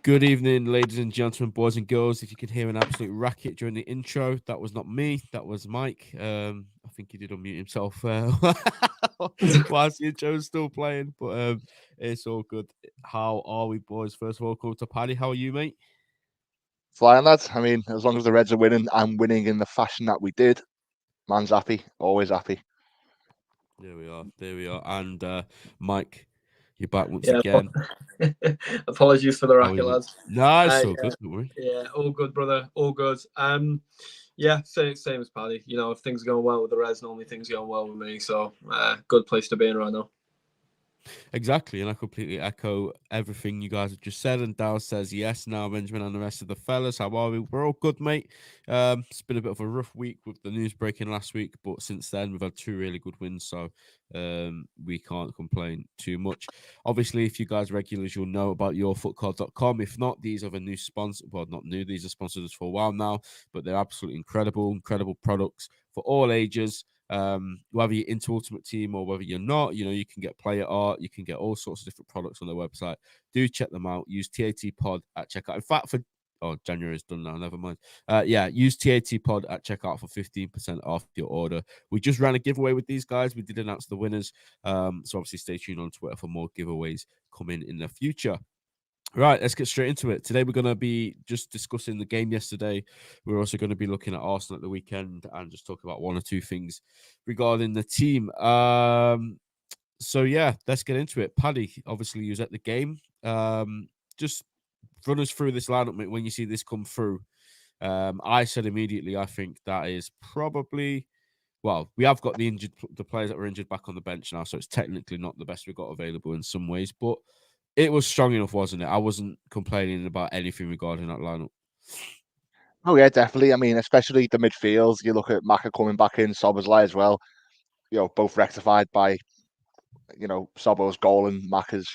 Good evening, ladies and gentlemen, boys and girls. If you could hear an absolute racket during the intro, that was not me, that was Mike. I think he did unmute himself whilst the intro was still playing, but it's all good. How are we, boys? First of all, come to Paddy. How are you, mate? Flying, lads. I mean, as long as the Reds are winning and winning in the fashion that we did, man's happy, always happy. There we are. There we are. And Mike, you're back once Yeah, again. apologies for the How racket, is it? lads. No, it's so Yeah, good. Don't worry. yeah, all good, brother, all good. Yeah, same as Paddy. You know, if things are going well with the Reds, normally things are going well with me. So, good place to be in right now. Exactly, and I completely echo everything you guys have just said. And Dow says yes. Now, Benjamin and the rest of the fellas, how are we? We're all good, mate. It's been a bit of a rough week with the news breaking last week, but since then we've had two really good wins, so we can't complain too much. Obviously, if you guys regulars, you'll know about yourfootcard.com. If not, these are the new sponsors. Well, not new; these are sponsors for a while now, but they're absolutely incredible products for all ages. Whether you're into Ultimate Team or whether you're not, you can get player art, you can get all sorts of different products on their website. Do check them out. Use TAT Pod at checkout. In fact, January is done now, never mind. Use TAT Pod at checkout for 15% off your order. We just ran a giveaway with these guys. We did announce the winners. So obviously stay tuned on Twitter for more giveaways coming in the future. Right, let's get straight into it. Today, we're going to be just discussing the game yesterday. We're also going to be looking at Arsenal at the weekend and just talk about one or two things regarding the team. So, yeah, let's get into it. Paddy, obviously, you was at the game. Just run us through this lineup, mate, when you see this come through. I said immediately, I think that is probably... Well, we have got the players that were injured back on the bench now, so it's technically not the best we've got available in some ways, but it was strong enough, wasn't it? I wasn't complaining about anything regarding that lineup. Oh yeah, definitely. I mean, especially the midfield. You look at Maka coming back in, Szoboszlai as well. Both rectified by Sobo's goal and Maka's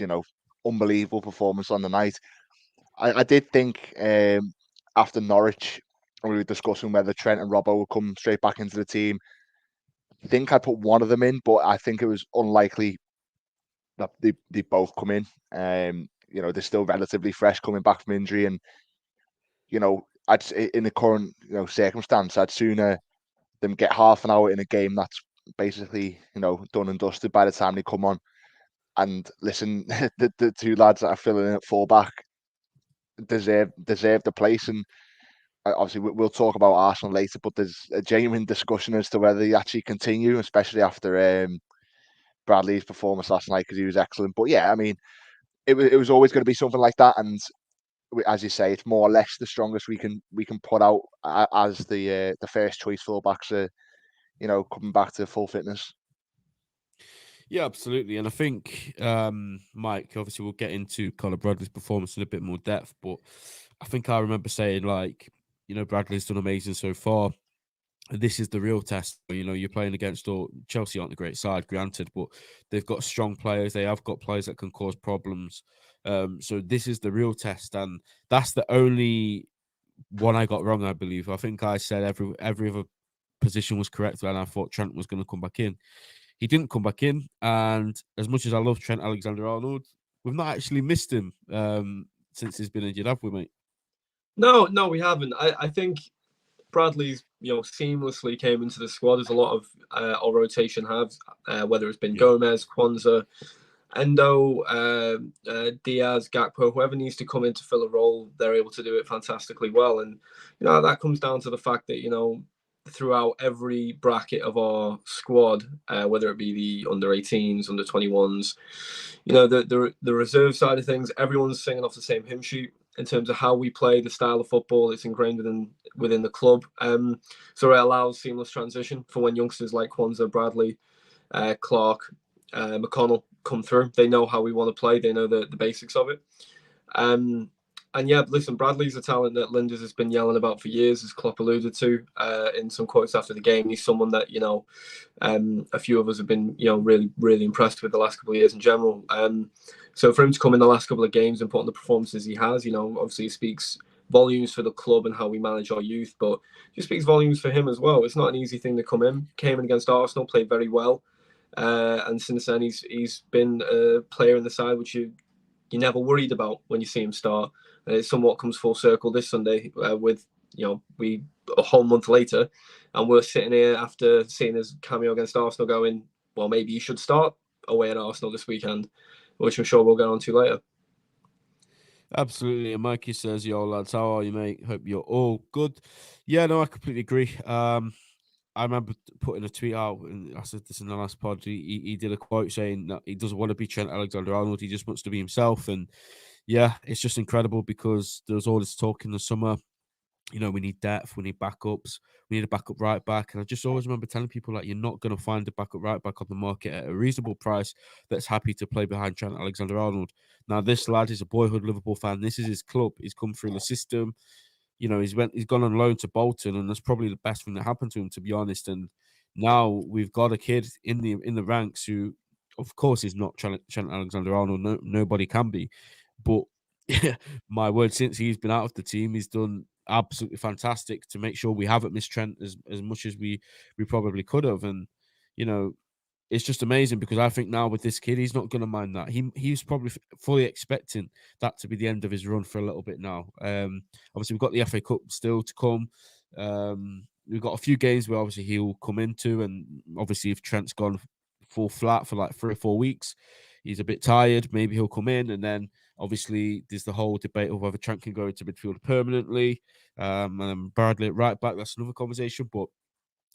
unbelievable performance on the night. I did think after Norwich, when we were discussing whether Trent and Robbo would come straight back into the team. I think I put one of them in, but I think it was unlikely that they both come in. They're still relatively fresh coming back from injury, and in the current circumstance, I'd sooner them get half an hour in a game that's basically done and dusted by the time they come on. And listen, the two lads that are filling in at fullback deserve the place, and obviously we'll talk about Arsenal later. But there's a genuine discussion as to whether they actually continue, especially after Bradley's performance last night, because he was excellent. But yeah, I mean, it was always going to be something like that, and as you say, it's more or less the strongest we can put out as the first choice fullbacks are coming back to full fitness. Yeah, absolutely. And I think, Mike, obviously we'll get into Conor Bradley's performance in a bit more depth, but I think I remember saying, Bradley's done amazing so far. This is the real test. You're playing against Chelsea aren't a great side, granted, but they've got strong players. They have got players that can cause problems. So this is the real test, and that's the only one I got wrong, I believe. I think I said every other position was correct, and I thought Trent was going to come back in. He didn't come back in, and as much as I love Trent Alexander-Arnold, we've not actually missed him since he's been injured, have we, mate? No, we haven't. I think Bradley's seamlessly came into the squad as a lot of our rotation have, whether it's been Gomez, Kwanzaa, Endo, Diaz, Gakpo, whoever needs to come in to fill a role, they're able to do it fantastically well. And that comes down to the fact that throughout every bracket of our squad, whether it be the under 18s, under 21s, the reserve side of things, everyone's singing off the same hymn sheet in terms of how we play, the style of football. It's ingrained within the club. So it allows seamless transition for when youngsters like Kwanzaa, Bradley, Clark, McConnell come through. They know how we want to play. They know the basics of it. And yeah, listen, Bradley's a talent that Linders has been yelling about for years, as Klopp alluded to in some quotes after the game. He's someone that a few of us have been really, really impressed with the last couple of years in general. So for him to come in the last couple of games and put on the performances he has, obviously it speaks volumes for the club and how we manage our youth, but it just speaks volumes for him as well. It's not an easy thing to come in. Came in against Arsenal, played very well, and since then he's been a player in the side which you never worried about when you see him start. and it somewhat comes full circle this Sunday with we a whole month later, and we're sitting here after seeing his cameo against Arsenal, going, well, maybe you should start away at Arsenal this weekend, which I'm sure we'll get on to later. Absolutely. And Mikey says, yo, lads, how are you, mate? Hope you're all good. Yeah, no, I completely agree. I remember putting a tweet out, and I said this in the last pod. He did a quote saying that he doesn't want to be Trent Alexander-Arnold. He just wants to be himself. And yeah, it's just incredible because there was all this talk in the summer. We need depth, we need backups, we need a backup right back. And I just always remember telling people, like, you're not going to find a backup right back on the market at a reasonable price that's happy to play behind Trent Alexander-Arnold. Now, this lad is a boyhood Liverpool fan. This is his club. He's come through the system. He's gone on loan to Bolton, and that's probably the best thing that happened to him, to be honest. And now we've got a kid in the ranks who, of course, is not Trent Alexander-Arnold. No, nobody can be, but my word, since he's been out of the team, he's done absolutely fantastic to make sure we haven't missed Trent as much as we probably could have. And it's just amazing because I think now with this kid, he's not going to mind that. He's probably fully expecting that to be the end of his run for a little bit now. Obviously, we've got the FA Cup still to come. We've got a few games where obviously he'll come into, and obviously if Trent's gone full flat for like 3 or 4 weeks, he's a bit tired. Maybe he'll come in, and then obviously there's the whole debate of whether Trent can go into midfield permanently. And Bradley at right back, that's another conversation, but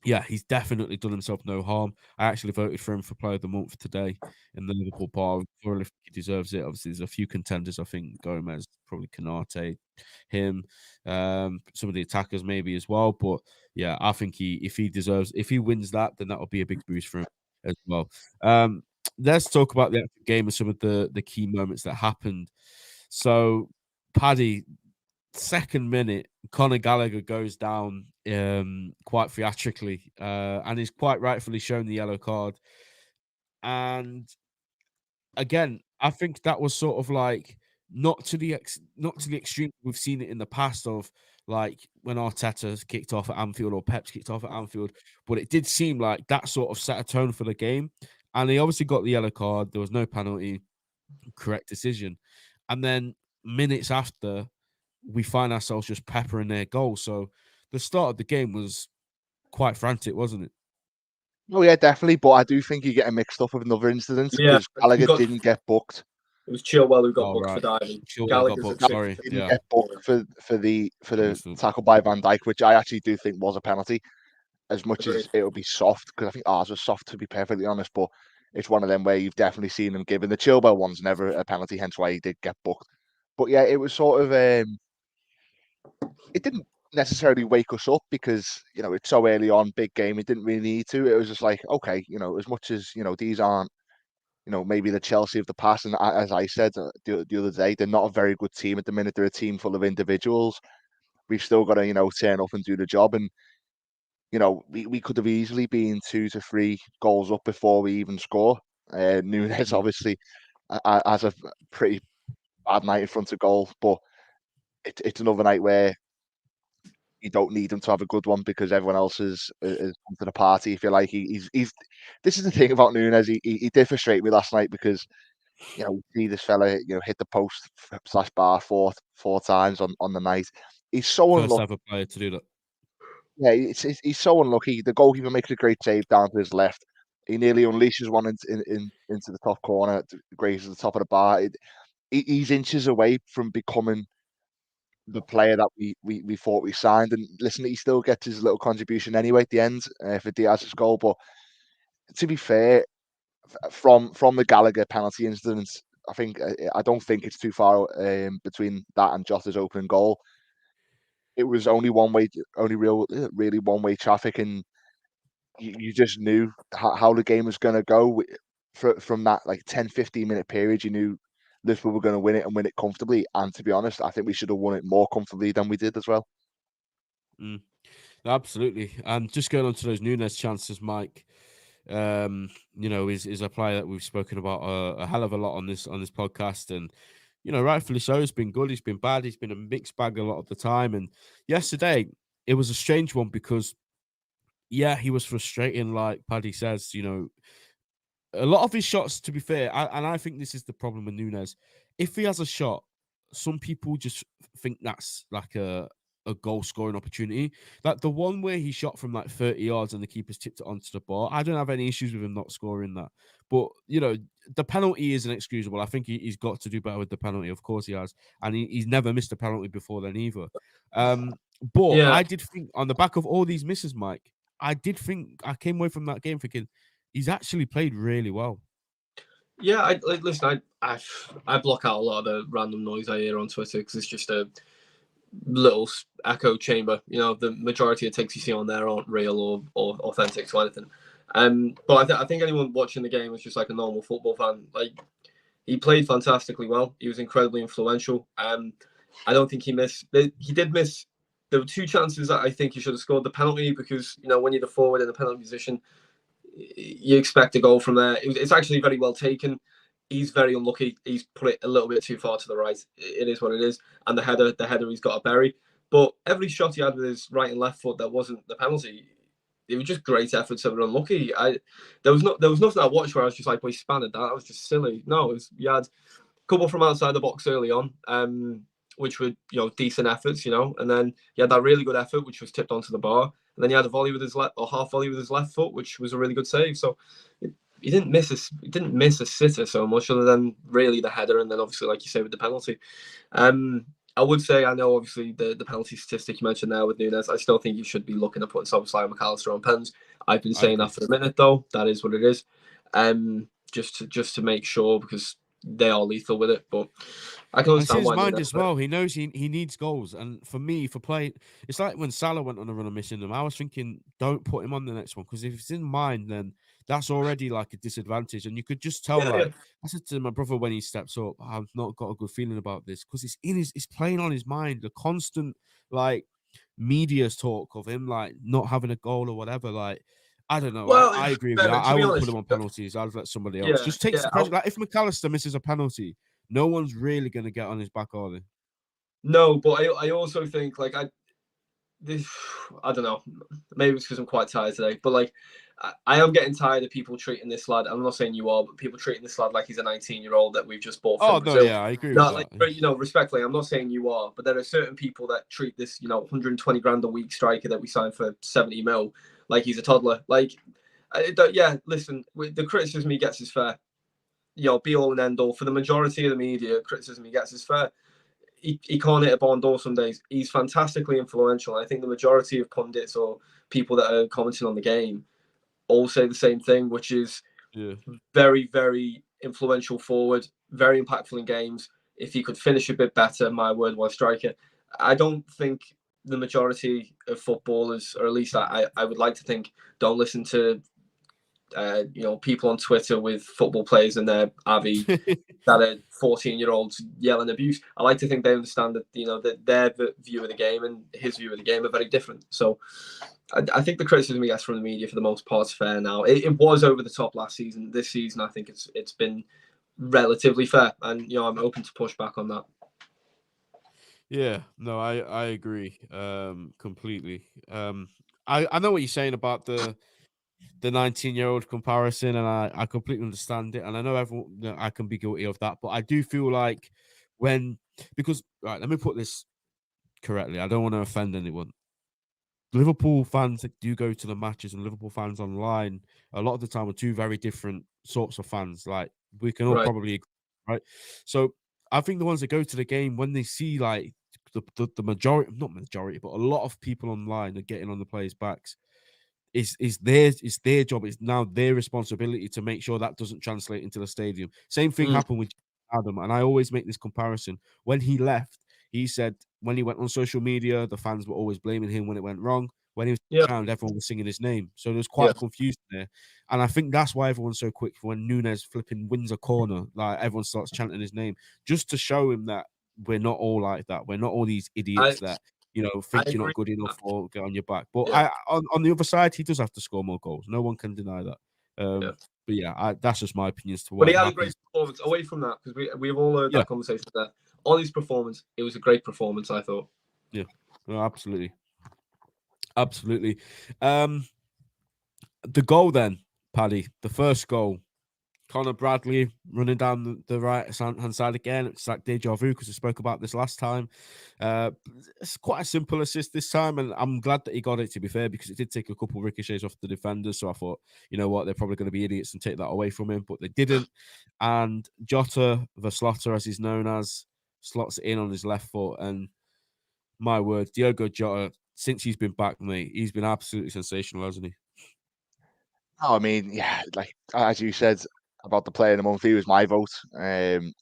yeah, he's definitely done himself no harm. I actually voted for him for Player of the Month today in the Liverpool poll. I really think he deserves it. Obviously, there's a few contenders. I think Gomez, probably Canate, him, some of the attackers maybe as well. But yeah, I think if he wins that, then that'll be a big boost for him as well. Let's talk about the actual game and some of the key moments that happened. So, Paddy, second minute, Conor Gallagher goes down quite theatrically, and is quite rightfully shown the yellow card. And again, I think that was sort of like not to the extreme we've seen it in the past of like when Arteta's kicked off at Anfield or Pep's kicked off at Anfield, but it did seem like that sort of set a tone for the game. And he obviously got the yellow card. There was no penalty, correct decision. And then minutes after, we find ourselves just peppering their goal. So the start of the game was quite frantic, wasn't it? Oh yeah, definitely. But I do think you're getting mixed up with another incident Yeah, because Gallagher didn't get booked. It was Chilwell who got Oh, booked right. for diving. Chilwell got Gallagher's booked, a sorry. Didn't Yeah. get booked for the Understood. tackle by Van Dijk, which I actually do think was a penalty. As much Agreed. as it would be soft, because I think ours was soft, to be perfectly honest. But it's one of them where you've definitely seen them given. The Chilwell one's never a penalty, hence why he did get booked. But yeah, it was sort of it didn't necessarily wake us up because it's so early on, big game. It didn't really need to. It was just like, okay, as much as these aren't maybe the Chelsea of the past, and as I said the other day, they're not a very good team at the minute. They're a team full of individuals. We've still got to turn up and do the job, and we could have easily been 2 to 3 goals up before we even score. Nunes obviously has a pretty bad night in front of goal, but it's another night where you don't need him to have a good one because everyone else is come to the party. If you like, he's. This is the thing about Nunes. He did frustrate me last night because we see this fella hit the post slash bar four times on the night. He's so First unlucky. ever player to do that. Yeah, he's so unlucky. The goalkeeper makes a great save down to his left. He nearly unleashes one into the top corner, grazes the top of the bar. He's inches away from becoming the player that we thought we signed. And listen, he still gets his little contribution anyway at the end for Diaz's goal. But to be fair, from the Gallagher penalty incident, I don't think it's too far between that and Jota's opening goal. It was only really one way traffic, and you just knew how the game was going to go from that like 10-15 minute period. You knew Liverpool were going to win it and win it comfortably. And to be honest, I think we should have won it more comfortably than we did as well. Absolutely. And just going on to those Nunes chances, Mike, is a player that we've spoken about a hell of a lot on this podcast. And, rightfully so. It's been good. He's been bad. He's been a mixed bag a lot of the time. And yesterday, it was a strange one because, yeah, he was frustrating, like Paddy says, a lot of his shots, to be fair, and I think this is the problem with Nunes. If he has a shot, some people just think that's like a goal scoring opportunity. Like the one where he shot from like 30 yards and the keeper's tipped it onto the bar. I don't have any issues with him not scoring that. But, you know, the penalty is inexcusable. I think he's got to do better with the penalty. Of course he has. And he's never missed a penalty before then either. But Yeah, I did think on the back of all these misses, Mike, I did think I came away from that game thinking he's actually played really well. yeah. Listen. I block out a lot of the random noise I hear on Twitter because it's just a little echo chamber. You know, the majority of takes you see on there aren't real or authentic to anything. But I think anyone watching the game was just like a normal football fan. Like, he played fantastically well. He was incredibly influential. I don't think he missed. He did miss. There were two chances that I think he should have scored. The penalty, because, you know, when you're the forward in the penalty position, you expect a goal from there. It's actually very well taken. He's very unlucky. He's put it a little bit too far to the right. It is what it is. And the header he's got a bury. But every shot he had with his right and left foot that wasn't the penalty, it was just great efforts that were unlucky. There was nothing I watched where I was just like, well, he spanned that. That was just silly. No, you had a couple from outside the box early on, which were, you know, decent efforts, you know, and then you had that really good effort which was tipped onto the bar, and then he had a volley with his left, or half volley with his left foot, which was a really good save. So he didn't miss a sitter so much, other than really the header, and then obviously, like you say, with the penalty. I would say, I know obviously the penalty statistic you mentioned there with Nunes, I still think you should be looking at putting Szoboszlai and McAllister on pens. I've been saying that for a minute though. That is what it is. Just to make sure, because they are lethal with it. But I can It's understand his why. mind as well. He knows he needs goals. And for me, for play, it's like when Salah went on a run of missing them. I was thinking, don't put him on the next one, because if it's in mind, then that's already like a disadvantage. And you could just tell, Yeah. I said to my brother when he steps up, I've not got a good feeling about this, because it's playing on his mind. The constant like media's talk of him like not having a goal or whatever. Like, I don't know. Well, I agree with you. I to be wouldn't put honest, him on penalties. I'd let somebody else. yeah, Just takes the yeah. pressure. Like if McAllister misses a penalty, no one's really going to get on his back, are they? No, but I also think, like, I don't know. Maybe it's because I'm quite tired today, but like, I am getting tired of people treating this lad. I'm not saying you are, but people treating this lad like he's a 19-year-old that we've just bought from Oh, no, Brazil. yeah, I agree No, with like, that. you know, respectfully, I'm not saying you are, but there are certain people that treat this, you know, 120 grand a week striker that we signed for 70 mil like he's a toddler. Like, yeah, listen, the criticism he gets is fair. You know, be all and end all. For the majority of the media, criticism he gets is fair. He can't hit a barn door some days. He's fantastically influential. I think the majority of pundits or people that are commenting on the game all say the same thing, which is very, very influential forward, very impactful in games. If he could finish a bit better, my word, was striker. I don't think the majority of footballers, or at least I would like to think, don't listen to you know, people on Twitter with football players and their Avi that are 14-year-olds yelling abuse. I like to think they understand that, you know, that their view of the game and his view of the game are very different. So I think the criticism he gets from the media for the most part is fair now. It was over the top last season. This season, I think it's been relatively fair, and, you know, I'm open to push back on that. Yeah, no, I agree completely. I know what you're saying about the 19-year-old comparison, and I completely understand it, and I know everyone, you know, I can be guilty of that, but I do feel like because right, let me put this correctly. I don't want to offend anyone. Liverpool fans that do go to the matches and Liverpool fans online a lot of the time are two very different sorts of fans. Like we can all Right. probably agree, right? So I think the ones that go to the game, when they see like the majority, not majority, but a lot of people online are getting on the players' backs, it's their job. It's now their responsibility to make sure that doesn't translate into the stadium. Same thing happened with Adam, and I always make this comparison. When he left, he said when he went on social media, the fans were always blaming him when it went wrong. When he was around, everyone was singing his name. So there's quite a confusion there. And I think that's why everyone's so quick for when Nunes flipping wins a corner, like everyone starts chanting his name, just to show him that we're not all like that. We're not all these idiots that, you know, think you're not good enough or get on your back. But on the other side, he does have to score more goals. No one can deny that. But yeah, that's just my opinion as to why. But he had a great performance. Away from that, because we've all heard that conversation there. On his performance, it was a great performance, I thought. Yeah, no, absolutely. Absolutely. The goal then, Paddy, the first goal. Connor Bradley running down the right hand side again. It's like deja vu because we spoke about this last time. It's quite a simple assist this time, and I'm glad that he got it, to be fair, because it did take a couple of ricochets off the defenders. So I thought, you know what, they're probably going to be idiots and take that away from him, but they didn't. And Jota, the Slotter, as he's known as, slots it in on his left foot. And my word, Diogo Jota, since he's been back, mate, he's been absolutely sensational, hasn't he? Oh, I mean, yeah, like as you said about the player of the month, he was my vote.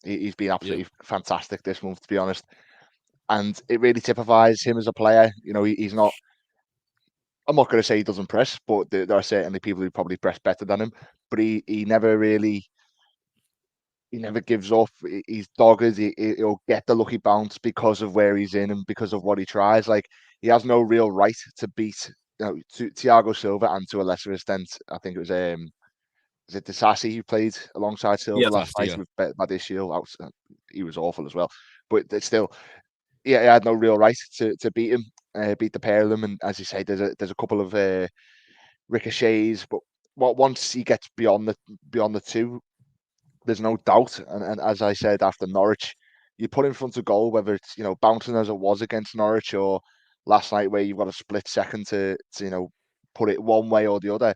He's been absolutely fantastic this month, to be honest. And it really typifies him as a player. You know, he's not. I'm not going to say he doesn't press, but there are certainly people who probably press better than him. But he never really, he never gives up. He's dogged. He'll get the lucky bounce because of where he's in and because of what he tries. Like he has no real right to beat, you know, to Thiago Silva, and to a lesser extent, I think it was is it Disasi who played alongside Silva Yeah, last Disasi, night yeah. with Paddy Shield. He was awful as well, but still, yeah, he had no real right to beat him, beat the pair of them. And as you say, there's a couple of ricochets, but once he gets beyond the two, there's no doubt. And as I said after Norwich, you put in front of goal, whether it's, you know, bouncing as it was against Norwich, or last night where you've got a split second to you know, put it one way or the other.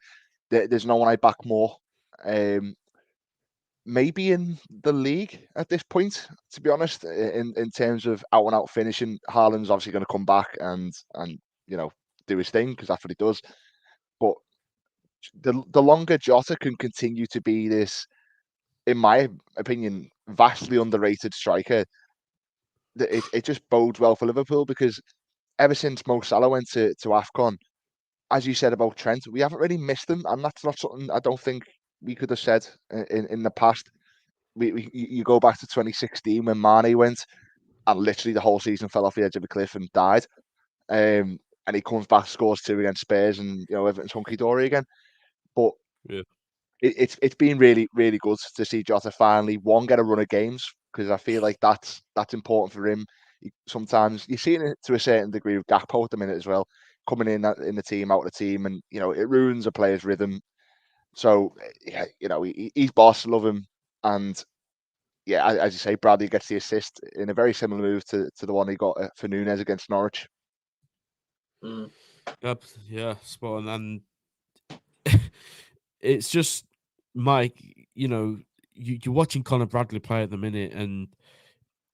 There's no one I back more. Maybe in the league at this point, to be honest, in terms of out and out finishing. Haaland's obviously going to come back and you know, do his thing, because that's what he does. But the longer Jota can continue to be this, in my opinion, vastly underrated striker, it just bodes well for Liverpool, because ever since Mo Salah went to AFCON, as you said about Trent, we haven't really missed him, and that's not something I don't think we could have said in the past. You go back to 2016 when Mane went, and literally the whole season fell off the edge of a cliff and died. And he comes back, scores 2 against Spurs, and you know, everything's hunky dory again. But Yeah. it's been really, really good to see Jota finally get a run of games, because I feel like that's important for him. Sometimes you see it to a certain degree with Gakpo at the minute as well, coming in the team, out of the team, and you know, it ruins a player's rhythm. So yeah, you know, he's boss, love him, and yeah, as you say, Bradley gets the assist in a very similar move to the one he got for Nunes against Norwich. Mm. Yep, yeah, spot on. And it's just, Mike, you know, you're watching Conor Bradley play at the minute, and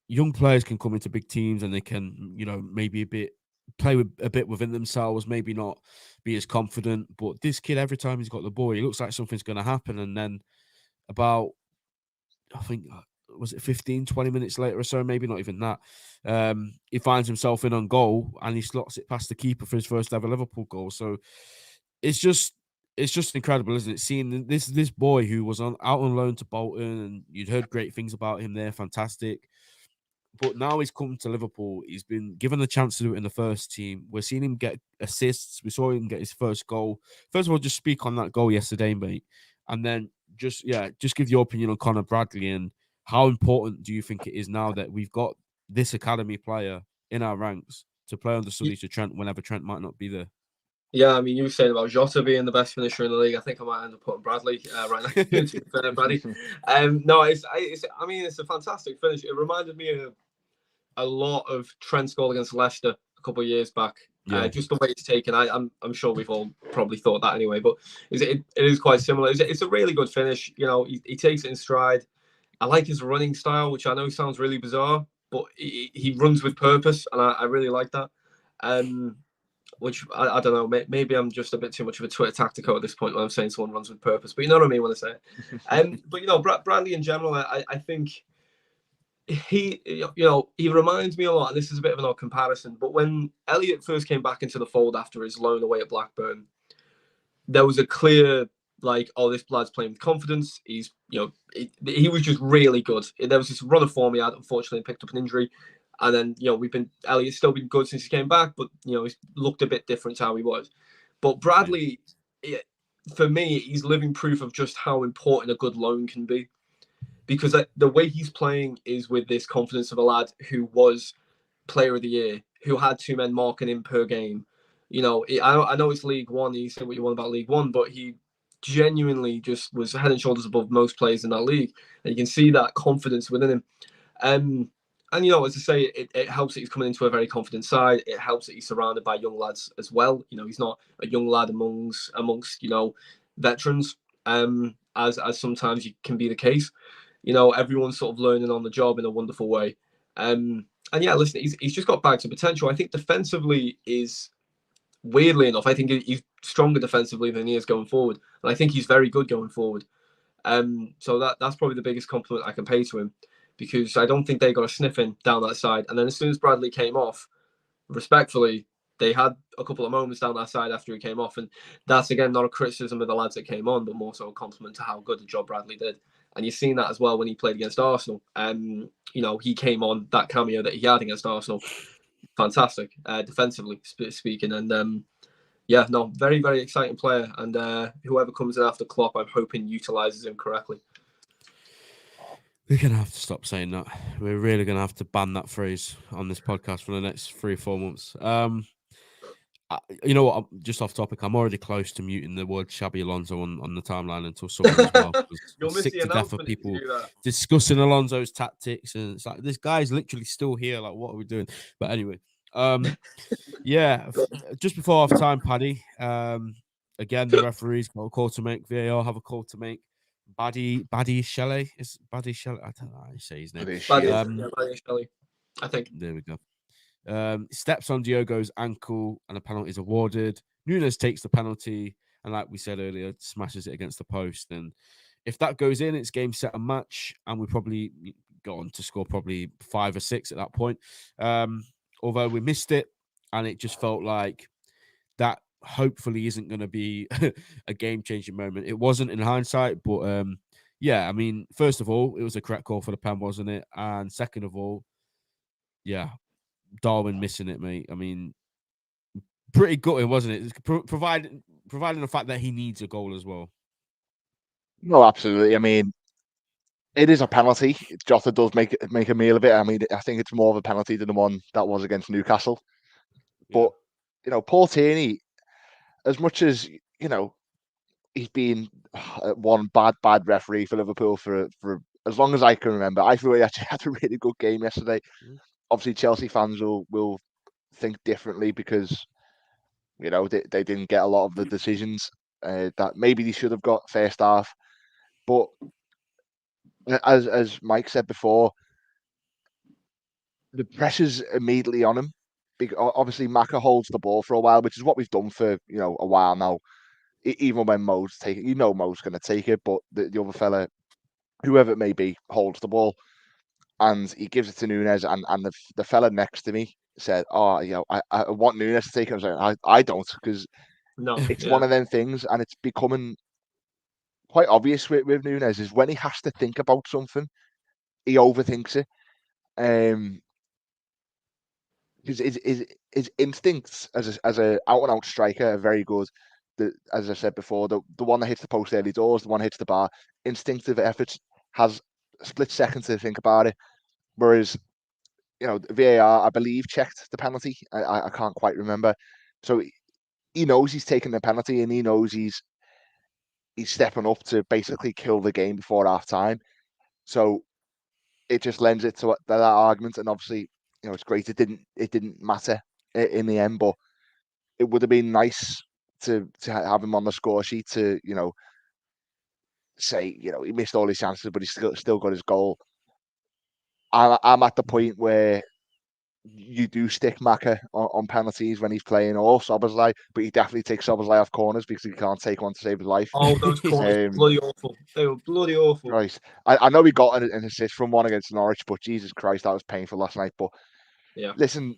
young players can come into big teams and they can, you know, maybe play with a bit within themselves, maybe not be as confident. But this kid, every time he's got the ball, he looks like something's going to happen. And then about, I think, was it 15, 20 minutes later or so, maybe not even that, he finds himself in on goal and he slots it past the keeper for his first ever Liverpool goal. So it's just incredible, isn't it? Seeing this boy who was out on loan to Bolton, and you'd heard great things about him there, fantastic. But now he's come to Liverpool. He's been given the chance to do it in the first team. We're seeing him get assists. We saw him get his first goal. First of all, just speak on that goal yesterday, mate, and then just give your opinion on Conor Bradley, and how important do you think it is now that we've got this academy player in our ranks to play under studies to Trent whenever Trent might not be there? Yeah, I mean, you were saying about Jota being the best finisher in the league. I think I might end up putting Bradley right next to him, to be fair, Paddy. No, I mean, it's a fantastic finish. It reminded me of a lot of Trent's goal against Leicester a couple of years back. Yeah. Just the way it's taken. I'm sure we've all probably thought that anyway, but it is quite similar. It's a really good finish. You know, he takes it in stride. I like his running style, which I know sounds really bizarre, but he runs with purpose, and I really like that. Which I don't know, maybe I'm just a bit too much of a Twitter tactical at this point when I'm saying someone runs with purpose, but you know what I mean when I say it. But you know, Bradley in general, I think he reminds me a lot, and this is a bit of an odd comparison, but when Elliott first came back into the fold after his loan away at Blackburn, there was a clear, like, oh, this lad's playing with confidence. He's, you know, he was just really good. There was this run of form he had, unfortunately picked up an injury. And then, you know, Elliott's still been good since he came back, but, you know, he's looked a bit different to how he was. But Bradley, for me, he's living proof of just how important a good loan can be. Because the way he's playing is with this confidence of a lad who was player of the year, who had 2 men marking him per game. You know, I know it's League One. You say what you want about League One, but he genuinely just was head and shoulders above most players in that league, and you can see that confidence within him. And as I say, it helps that he's coming into a very confident side. It helps that he's surrounded by young lads as well. He's not a young lad amongst veterans, as sometimes can be the case. Everyone's sort of learning on the job in a wonderful way. And yeah, listen, he's just got bags of potential. I think defensively is, weirdly enough, I think he's stronger defensively than he is going forward, and I think he's very good going forward. So that's probably the biggest compliment I can pay to him, because I don't think they got a sniff in down that side. And then as soon as Bradley came off, respectfully, they had a couple of moments down that side after he came off, and that's again not a criticism of the lads that came on, but more so a compliment to how good a job Bradley did. And you've seen that as well when he played against Arsenal. He came on, that cameo that he had against Arsenal, fantastic, defensively speaking. And very, very exciting player. And whoever comes in after Klopp, I'm hoping utilises him correctly. We're going to have to stop saying that. We're really going to have to ban that phrase on this podcast for the next 3 or 4 months. You know what? I'm just off topic. I'm already close to muting the word Shabby Alonso on the timeline until summer as well. I'm sick to death of people discussing Alonso's tactics, and it's like, this guy's literally still here. Like, what are we doing? But anyway, just before half time, Paddy. Again, the referees got a call to make. VAR have a call to make. Battered Shelley. Is Battered Shelley? I don't know how you say his name. Battered Shelley, I think. There we go. Steps on Diogo's ankle and a penalty is awarded. Nunes takes the penalty and, like we said earlier, smashes it against the post. And if that goes in, it's game, set, and match. And we probably go on to score probably 5 or 6 at that point. Although we missed it, and it just felt like that hopefully isn't going to be a game-changing moment. It wasn't in hindsight, but I mean, first of all, it was a correct call for the pen, wasn't it? And second of all, Darwin missing it, mate. I mean, pretty gutting, wasn't it? Providing the fact that he needs a goal as well. No, absolutely. I mean, it is a penalty. Jota does make a meal of it. I mean, I think it's more of a penalty than the one that was against Newcastle. Yeah. But, Paul Tierney, as much as, he's been one bad referee for Liverpool for as long as I can remember, I feel he actually had a really good game yesterday. Obviously, Chelsea fans will think differently because, they didn't get a lot of the decisions that maybe they should have got first half. But as Mike said before, the pressure's immediately on him. Obviously, Maka holds the ball for a while, which is what we've done for a while now. Even when Mo's taking it, Mo's going to take it, but the other fella, whoever it may be, holds the ball, and he gives it to Nunes, and the fella next to me said, "Oh, I want Nunes to take it." I was like, I don't, because it's one of them things, and it's becoming quite obvious with Nunes is when he has to think about something, he overthinks it. Because his instincts as a out and out striker are very good. As I said before, the one that hits the post early doors, the one that hits the bar, instinctive efforts, has a split second to think about it. Whereas, VAR, I believe, checked the penalty. I can't quite remember. So he knows he's taking the penalty, and he knows he's stepping up to basically kill the game before half time. So it just lends it to that argument. And obviously, it's great. It didn't matter in the end, but it would have been nice to have him on the score sheet to, say, he missed all his chances, but he still got his goal. I'm at the point where you do stick Maka on penalties when he's playing, or Szoboszlai, but he definitely takes Szoboszlai off corners because he can't take one to save his life. Oh, those corners were bloody awful. They were bloody awful. Right. I know he got an assist from one against Norwich, but Jesus Christ, that was painful last night. But listen,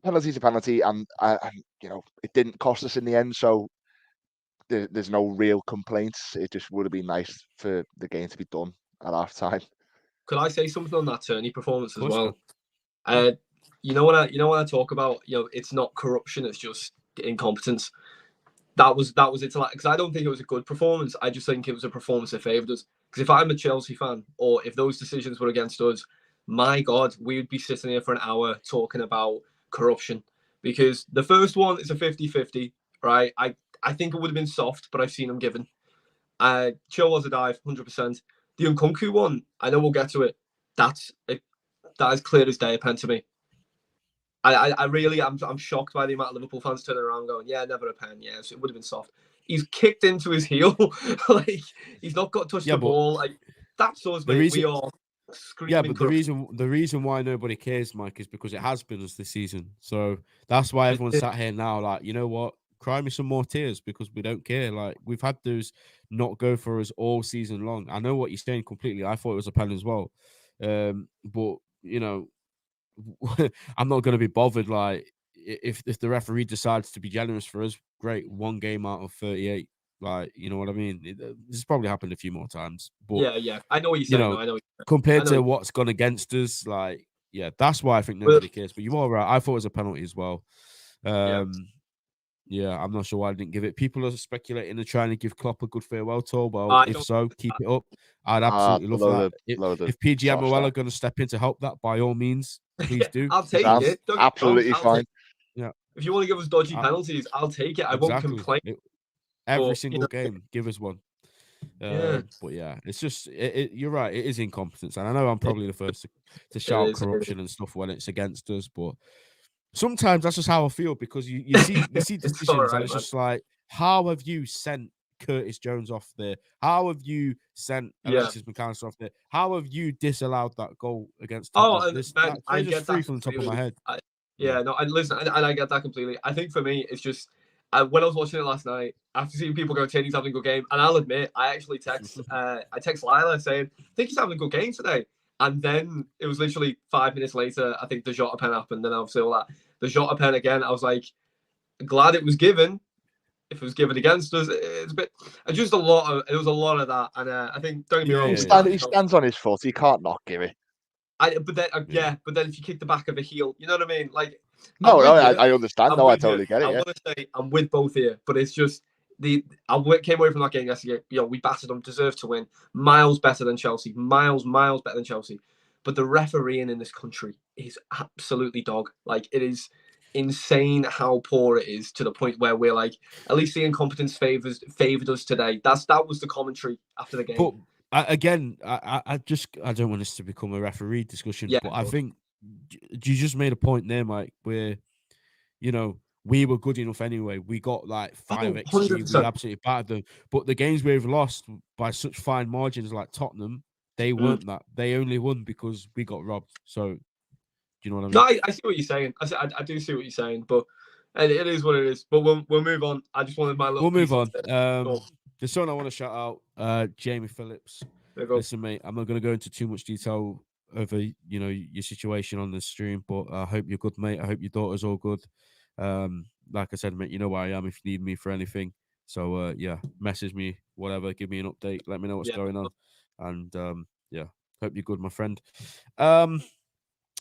penalty's a penalty, and it didn't cost us in the end, so there's no real complaints. It just would have been nice for the game to be done at half time. Could I say something on that Tierney performance as well? When I talk about, it's not corruption, it's just incompetence. That was it. Because I don't think it was a good performance. I just think it was a performance that favoured us. Because if I'm a Chelsea fan, or if those decisions were against us, my God, we would be sitting here for an hour talking about corruption. Because the first one is a 50-50, right? I think it would have been soft, but I've seen them given. Chill was a dive, 100%. The Nkunku one, I know we'll get to it. That is clear as day a pen to me. I really, I'm shocked by the amount of Liverpool fans turning around going, yeah, never a pen. Yeah, so it would have been soft. He's kicked into his heel. Like, he's not got touched the ball. Like, that's us, mate. We are screaming. Yeah, but the reason why nobody cares, Mike, is because it has been us this season. So that's why everyone's sat here now, like, you know what? Cry me some more tears because we don't care. Like, we've had those not go for us all season long. I know what you're saying completely. I thought it was a pen as well. But you know, I'm not going to be bothered. Like, if the referee decides to be generous for us, great. 1 game out of 38. Like, you know what I mean? This has probably happened a few more times. But yeah. I know what you're saying. I know. Compared to what's gone against us, like, yeah, that's why I think nobody cares. But you are right. I thought it was a penalty as well. Yeah, I'm not sure why I didn't give it. People are speculating and trying to give Klopp a good farewell tour. Well, if so, keep it up. I'd absolutely love that. If PG Amoel are going to step in to help that, by all means, please do. I'll take it. Absolutely fine. Yeah. If you want to give us dodgy penalties, I'll take it. I won't complain. Every single game, give us one. But yeah, it's just you're right. It is incompetence, and I know I'm probably the first to shout corruption and stuff when it's against us, but sometimes that's just how I feel because you see decisions and it's just like, how have you sent Curtis Jones off there? How have you sent Alexis McAllister off there? How have you disallowed that goal against Tottenham? Ben, I just get free that from the top of my head. Listen, and I get that completely. I think for me, it's just when I was watching it last night, after seeing people go, Tierney's having a good game, and I'll admit, I actually text Lila saying, I think he's having a good game today. And then it was literally 5 minutes later, I think the Jota pen happened, and obviously all that. The Jota pen again, I was like, glad it was given. If it was given against us, it's a bit. Just a lot of. It was a lot of that, and I think don't get me wrong. He stands on his foot. He can't not give it. But then if you kick the back of the heel, you know what I mean? Like, I understand. I totally get it. I want to say I'm with both here, but it's just I came away from that game yesterday. We battered them, deserved to win. Miles better than Chelsea. Miles better than Chelsea. But the refereeing in this country is absolutely dog. Like, it is insane how poor it is, to the point where we're like, at least the incompetence favored us today. That was the commentary after the game. But I don't want this to become a referee discussion, but I think you just made a point there, Mike, where, you know, we were good enough anyway. We got like 5 XG. We absolutely battered them. But the games we've lost by such fine margins, like Tottenham, they weren't that. They only won because we got robbed. So, do you know what I mean? No, I see what you're saying. I do see what you're saying, but it is what it is. But we'll move on. I just wanted my little. We'll move on. The son I want to shout out, Jamie Phillips. Listen, mate, I'm not going to go into too much detail over, you know, your situation on this stream, but I hope you're good, mate. I hope your daughter's all good. Like I said, mate, you know where I am if you need me for anything. So yeah, message me, whatever, give me an update, let me know what's going on. And yeah, hope you're good, my friend.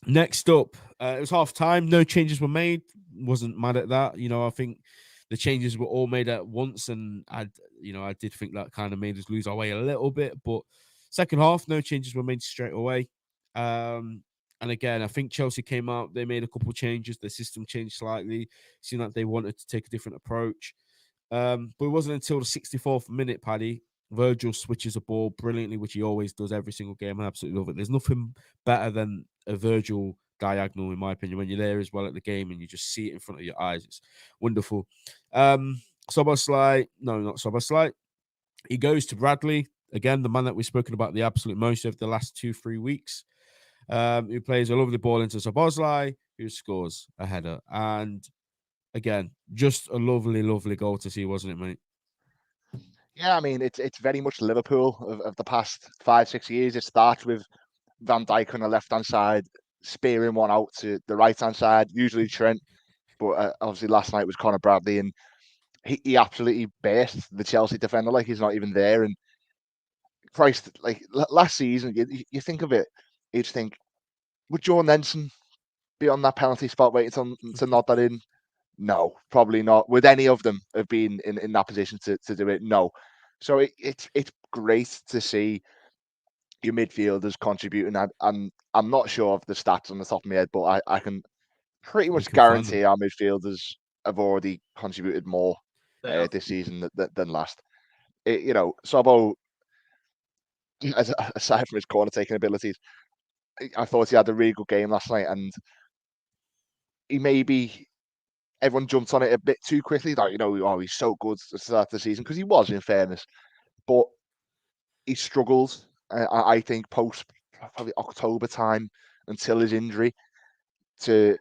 Next up, it was half time. No changes were made. Wasn't mad at that. You know, I think the changes were all made at once, and I did think that kind of made us lose our way a little bit. But second half, no changes were made straight away. And again, I think Chelsea came out. They made a couple of changes. The system changed slightly. Seemed like they wanted to take a different approach. But it wasn't until the 64th minute, Paddy, Virgil switches a ball brilliantly, which he always does every single game. I absolutely love it. There's nothing better than a Virgil diagonal, in my opinion, when you're there as well at the game and you just see it in front of your eyes. It's wonderful. Szoboszlai, no, not Szoboszlai. He goes to Bradley, again, the man that we've spoken about the absolute most over the last 2-3 weeks, who plays a lovely ball into Szoboszlai, who scores a header. And again, just a lovely, lovely goal to see, wasn't it, mate? Yeah, I mean, it's very much Liverpool of the past 5-6 years. It starts with Van Dijk on the left-hand side, spearing one out to the right-hand side, usually Trent. But obviously last night was Conor Bradley, and he absolutely burst the Chelsea defender like he's not even there. And Christ, like last season, you think of it, you just think, would Jordan Henderson be on that penalty spot waiting to nod that in? No, probably not. Would any of them have been in that position to do it? No. So it's great to see your midfielders contributing. And I'm not sure of the stats on the top of my head, but I can pretty much guarantee our midfielders have already contributed more this season than last. Sobbo, aside from his corner taking abilities, I thought he had a really good game last night, and everyone jumped on it a bit too quickly. Like, he's so good to start the season, because he was, in fairness, but he struggled. I think post probably October time, until his injury, to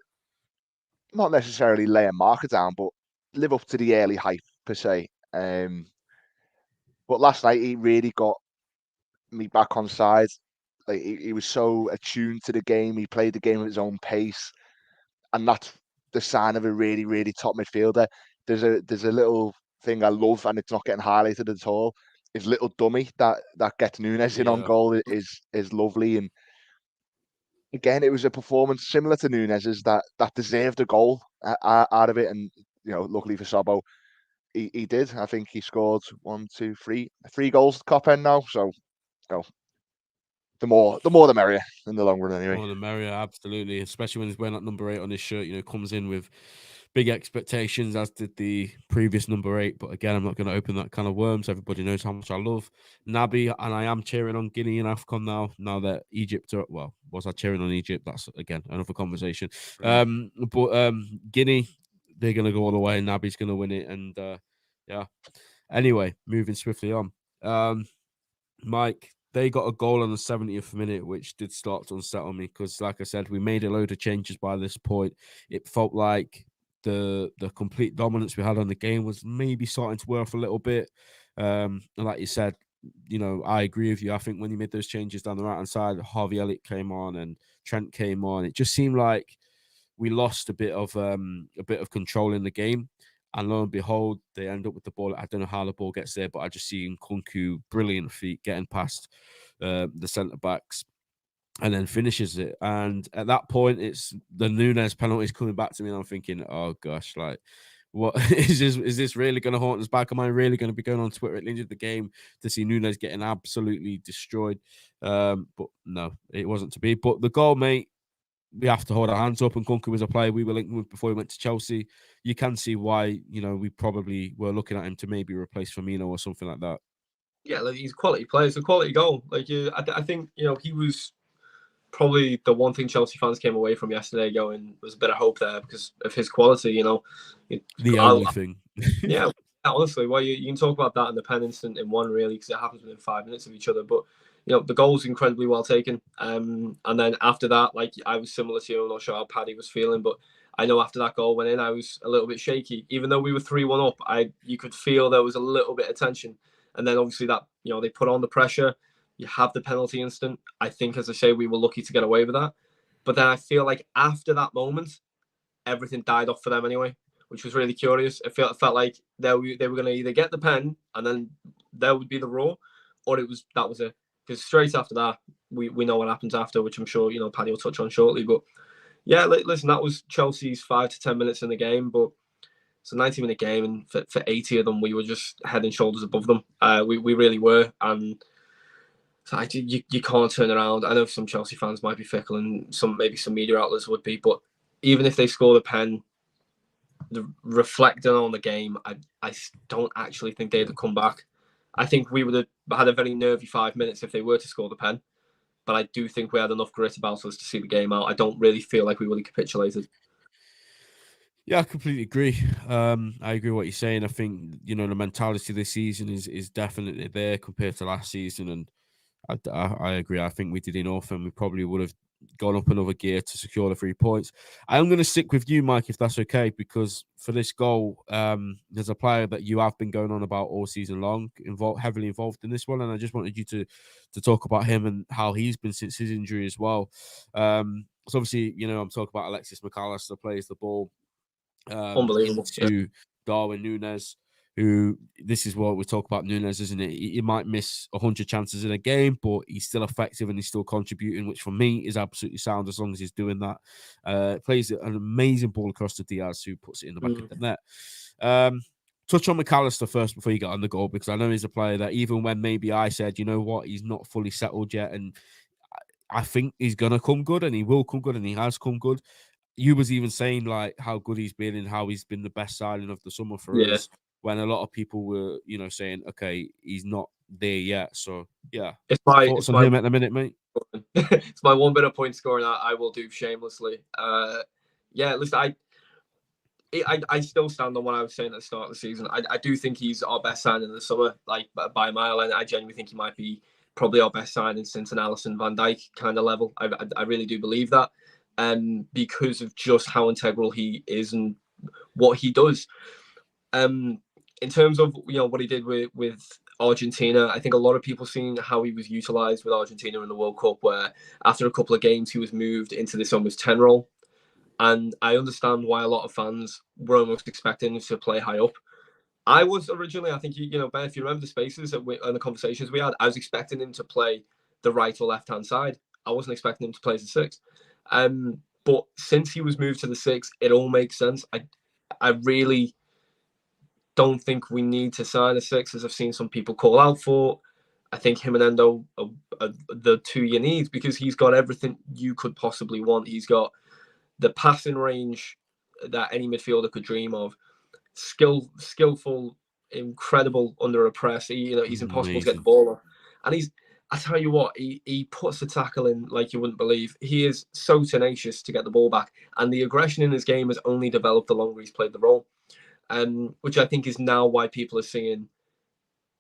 not necessarily lay a marker down, but live up to the early hype per se. But last night he really got me back on side. Like, he was so attuned to the game. He played the game at his own pace, and that's the sign of a really, really top midfielder. There's a little thing I love, and it's not getting highlighted at all. His little dummy that gets Nunes in on goal is lovely. And again, it was a performance similar to Nunes's that deserved a goal out of it. And luckily for Sobbo, he did. I think he scored 1, 2, 3 goals at top end now. So the more the merrier in the long run, anyway. More the merrier, absolutely. Especially when he's wearing that number 8 on his shirt, comes in with big expectations, as did the previous number 8. But again, I'm not going to open that kind of worms. Everybody knows how much I love Naby, and I am cheering on Guinea and AFCON now that Egypt are, well, was I cheering on Egypt? That's again another conversation. But Guinea, they're going to go all the way, and Naby's going to win it. And yeah. Anyway, moving swiftly on. Mike, they got a goal on the 70th minute, which did start to unsettle me, because, like I said, we made a load of changes by this point. It felt like the complete dominance we had on the game was maybe starting to wear off a little bit. And like you said, I agree with you. I think when you made those changes down the right-hand side, Harvey Elliott came on and Trent came on. It just seemed like we lost a bit of control in the game. And lo and behold, they end up with the ball. I don't know how the ball gets there, but I just see Nkunku, brilliant feet, getting past the centre backs, and then finishes it. And at that point, it's the Nunes penalty is coming back to me, and I'm thinking, oh gosh, like, what is this really going to haunt us back? Am I really going to be going on Twitter at the end of the game to see Nunes getting absolutely destroyed? But no, it wasn't to be. But the goal, mate, we have to hold our hands up. And Nkunku was a player we were linked with before he went to Chelsea. You can see why, we probably were looking at him to maybe replace Firmino or something like that. Yeah, like, he's a quality player. It's a quality goal. Like, I think, he was probably the one thing Chelsea fans came away from yesterday going, was a bit of hope there because of his quality, The only thing. Yeah, honestly, well, you can talk about that in the pen instant in one, really, because it happens within 5 minutes of each other. But the goal's incredibly well taken. And then after that, like, I was similar to you. I'm not sure how Paddy was feeling, but I know after that goal went in, I was a little bit shaky. Even though we were 3-1 up, you could feel there was a little bit of tension. And then obviously that, they put on the pressure. You have the penalty instant. I think, as I say, we were lucky to get away with that. But then I feel like after that moment, everything died off for them anyway, which was really curious. It felt like they were going to either get the pen and then there would be the raw, or that was it. Because straight after that, we know what happens after, which I'm sure Paddy will touch on shortly. But yeah, listen, that was Chelsea's 5 to 10 minutes in the game, but it's a 90-minute game, and for 80 of them, we were just head and shoulders above them. We really were, and so you can't turn around. I know some Chelsea fans might be fickle, and maybe some media outlets would be, but even if they score the pen, reflecting on the game, I don't actually think they'd have come back. I think we would have had a very nervy 5 minutes if they were to score the pen, but I do think we had enough grit about us to see the game out. I don't really feel like we would have capitulated. Yeah, I completely agree. I agree with what you're saying. I think, the mentality this season is definitely there compared to last season, and I agree. I think we did enough, and we probably would have gone up another gear to secure the 3 points. I'm going to stick with you, Mike, if that's okay, because for this goal, there's a player that you have been going on about all season long, heavily involved in this one, and I just wanted you to talk about him and how he's been since his injury as well. So obviously, I'm talking about Alexis McAllister plays the ball Unbelievable into Darwin Nunes, who, this is what we talk about Nunes, isn't it? He might miss 100 chances in a game, but he's still effective and he's still contributing, which for me is absolutely sound as long as he's doing that. Plays an amazing ball across to Diaz, who puts it in the back of the net. Touch on McAllister first before you get on the goal, because I know he's a player that even when maybe I said, you know what, he's not fully settled yet, and I think he's going to come good, and he will come good, and he has come good. You was even saying like how good he's been and how he's been the best signing of the summer for us. when a lot of people were, saying, okay, he's not there yet. So yeah, it's on him at the minute, mate. It's my one bit of point scoring I will do shamelessly. Yeah, listen, I still stand on what I was saying at the start of the season. I do think he's our best signing in the summer, like by a mile, and I genuinely think he might be probably our best signing since an Alisson Van Dijk kind of level. I really do believe that, because of just how integral he is and what he does. In terms of what he did with Argentina, I think a lot of people seen how he was utilized with Argentina in the World Cup, where after a couple of games he was moved into this almost 10 role. And I understand why a lot of fans were almost expecting him to play high up. I was originally, I think, Ben, if you remember the spaces and the conversations we had, I was expecting him to play the right or left-hand side. I wasn't expecting him to play as a 6. But since he was moved to the 6, it all makes sense. I really don't think we need to sign a 6, as I've seen some people call out for. I think him and Endo are the two you need, because he's got everything you could possibly want. He's got the passing range that any midfielder could dream of. Skillful, incredible under a press. He's impossible to get the ball off. And I tell you what, he puts the tackle in like you wouldn't believe. He is so tenacious to get the ball back. And the aggression in his game has only developed the longer he's played the role. Which I think is now why people are seeing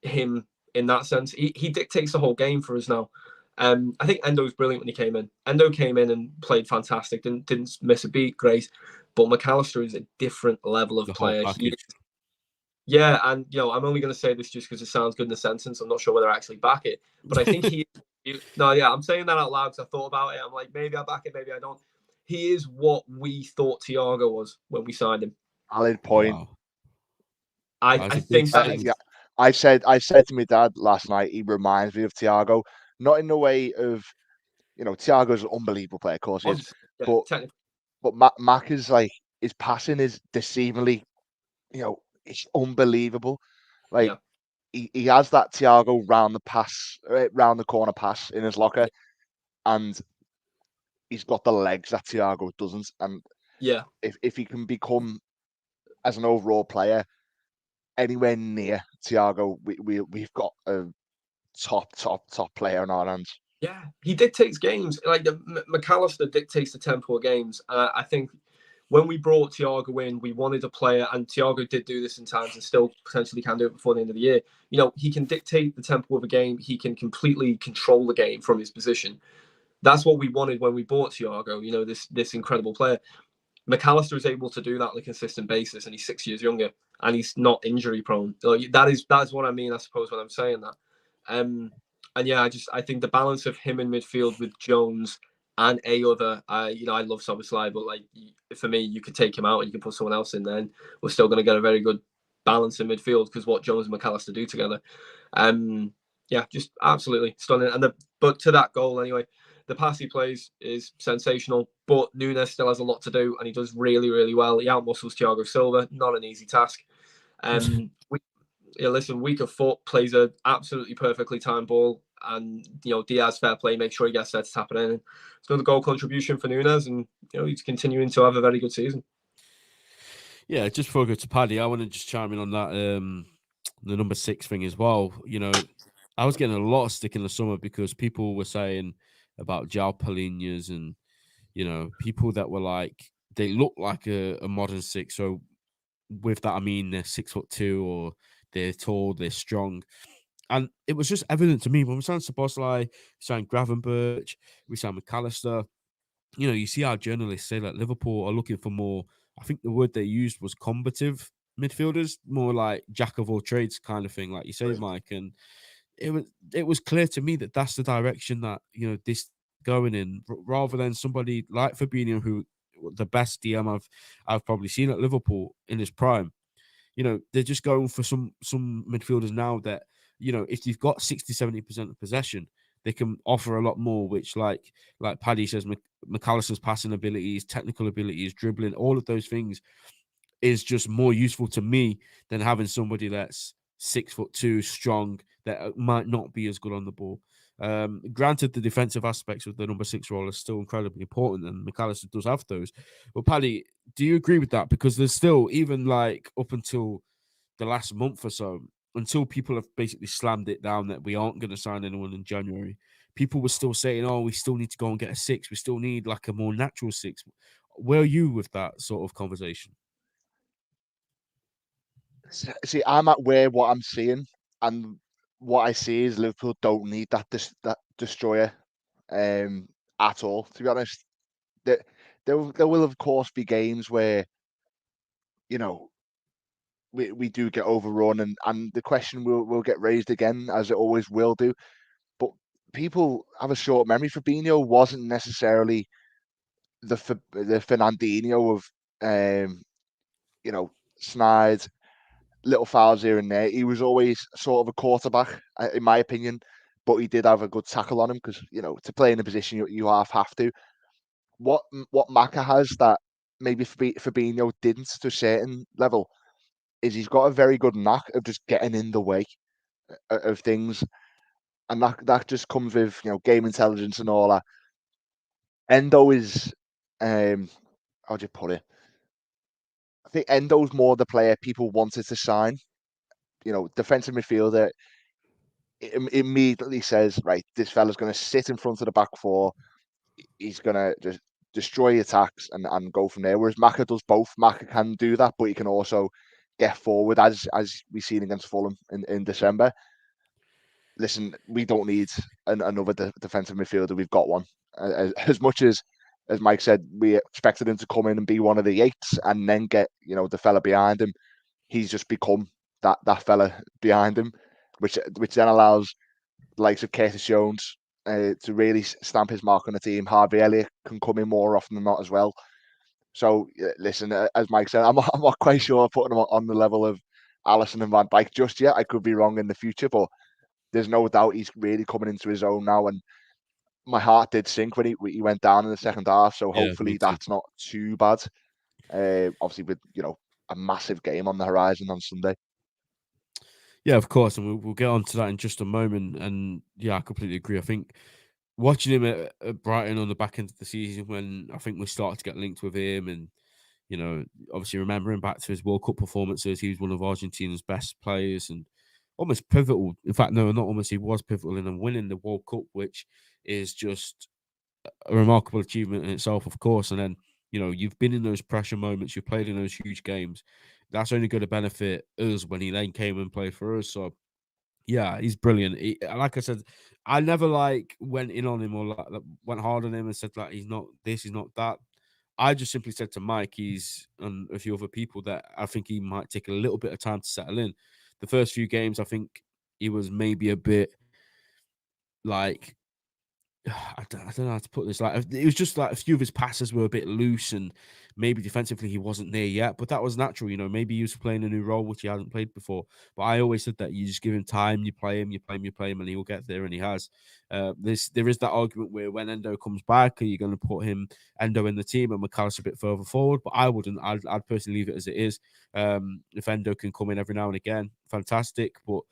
him in that sense. He dictates the whole game for us now. I think Endo was brilliant when he came in. Endo came in and played fantastic, didn't miss a beat, great. But McAllister is a different level of player. Yeah, and I'm only going to say this just because it sounds good in a sentence. I'm not sure whether I actually back it, but I think I'm saying that out loud because I thought about it. I'm like, maybe I back it, maybe I don't. He is what we thought Thiago was when we signed him. Valid point. Wow. I think that yeah. I said to my dad last night, he reminds me of Thiago, not in the way of, Thiago's an unbelievable player, of course he is, but Mac is like, his passing is deceivingly, it's unbelievable. Like he has that Thiago round the corner pass in his locker, and he's got the legs that Thiago doesn't. And if he can become as an overall player anywhere near Thiago, we've got a top player in our hands. Yeah, he dictates games. Like McAllister dictates the tempo of games. I think when we brought Thiago in, we wanted a player, and Thiago did do this in times and still potentially can do it before the end of the year. He can dictate the tempo of a game. He can completely control the game from his position. That's what we wanted when we bought Thiago, this incredible player. McAllister is able to do that on a consistent basis, and he's 6 years younger, and he's not injury prone. That's what I mean, I suppose, when I'm saying that. And yeah, I think the balance of him in midfield with Jones and I love Szoboszlai, but like for me, you could take him out and you can put someone else in there, and we're still going to get a very good balance in midfield because what Jones and McAllister do together. Yeah, just absolutely stunning. But to that goal anyway, the pass he plays is sensational, but Núñez still has a lot to do, and he does really, really well. He outmuscles Thiago Silva, not an easy task. Weak of foot, plays a absolutely perfectly timed ball, and Diaz, fair play, make sure he gets there to tap it in. It's another goal contribution for Núñez, and he's continuing to have a very good season. Yeah, just before I go to Paddy, I want to just chime in on that the number 6 thing as well. I was getting a lot of stick in the summer because people were saying about João Palhinhas and people that were like, they look like a modern 6. So with that, I mean they're 6'2" or they're tall, they're strong. And it was just evident to me when we signed Szoboszlai, we signed Gravenberch, we signed McAllister. You see how journalists say that Liverpool are looking for more. I think the word they used was combative midfielders, more like jack of all trades kind of thing, like you say, Mike. And it was clear to me that that's the direction that this going in, rather than somebody like Fabinho, who the best DM I've probably seen at Liverpool in his prime. They're just going for some midfielders now that if you've got 60-70% of possession, they can offer a lot more, which like Paddy says, McAllister's passing abilities, technical abilities, dribbling, all of those things is just more useful to me than having somebody that's 6'2", strong, that might not be as good on the ball. Granted, the defensive aspects of the number 6 role are still incredibly important, and McAllister does have those. But Paddy, do you agree with that? Because there's still, even like up until the last month or so, until people have basically slammed it down that we aren't going to sign anyone in January, people were still saying, "Oh, we still need to go and get a six. We still need like a more natural six." Where are you with that sort of conversation? See, I'm at where what I'm seeing, and what I see is Liverpool don't need that destroyer at all. To be honest, there will of course be games where you know we do get overrun, and the question will get raised again, as it always will do. But people have a short memory. Fabinho wasn't necessarily the Fernandinho of snide little fouls here and there. He was always sort of a quarterback, in my opinion, but he did have a good tackle on him because to play in a position you have to. What Maka has that maybe Fabinho didn't to a certain level is he's got a very good knack of just getting in the way of things, and that just comes with game intelligence and all that. Endo is how do you put it? I think Endo's more the player people wanted to sign. Defensive midfielder immediately says, right, this fella's going to sit in front of the back four. He's going to just destroy attacks and go from there. Whereas Maka does both. Maka can do that, but he can also get forward, as we've seen against Fulham in December. Listen, we don't need another defensive midfielder. We've got one. As much as Mike said, we expected him to come in and be one of the eights and then get the fella behind him. He's just become that fella behind him, which then allows the likes of Curtis Jones to really stamp his mark on the team. Harvey Elliott can come in more often than not as well. So listen, as Mike said, I'm not quite sure putting him on the level of Alisson and Van Dijk just yet. I could be wrong in the future, but there's no doubt he's really coming into his own now. And my heart did sink when he went down in the second half. So Yeah, hopefully that's not too bad. Obviously, with a massive game on the horizon on Sunday. Yeah, of course, and we'll get on to that in just a moment. And yeah, I completely agree. I think watching him at Brighton on the back end of the season, when I think we started to get linked with him, and obviously remembering back to his World Cup performances, he was one of Argentina's best players and almost pivotal. In fact, no, not almost. He was pivotal in them winning the World Cup, which is just a remarkable achievement in itself, of course. And then you've been in those pressure moments, you've played in those huge games. That's only going to benefit us when he then came and played for us. So yeah, he's brilliant. Like I said, I never went in on him or went hard on him and said he's not this, he's not that. I just simply said to Mike, he's and a few other people that I think he might take a little bit of time to settle in. The first few games, I think he was maybe a bit like I don't know how to put this. It was just a few of his passes were a bit loose, and maybe defensively he wasn't there yet. But that was natural, Maybe he was playing a new role which he hadn't played before. But I always said that you just give him time, you play him, and he will get there, and he has. There is that argument where when Endo comes back, are you going to put Endo in the team and McAllister a bit further forward? But I wouldn't. I'd personally leave it as it is. If Endo can come in every now and again, fantastic. But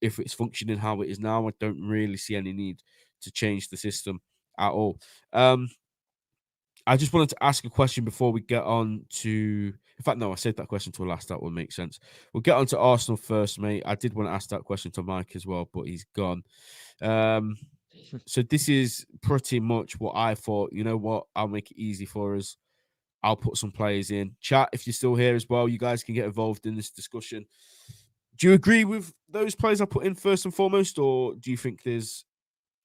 if it's functioning how it is now, I don't really see any need to change the system at all. I just wanted to ask a question before we get on to. In fact, no, I saved that question till last. That will make sense. We'll get on to Arsenal first, mate. I did want to ask that question to Mike as well, but he's gone. So this is pretty much what I thought. You know what? I'll make it easy for us. I'll put some players in chat. If you're still here as well, you guys can get involved in this discussion. Do you agree with those players I put in first and foremost, or do you think there's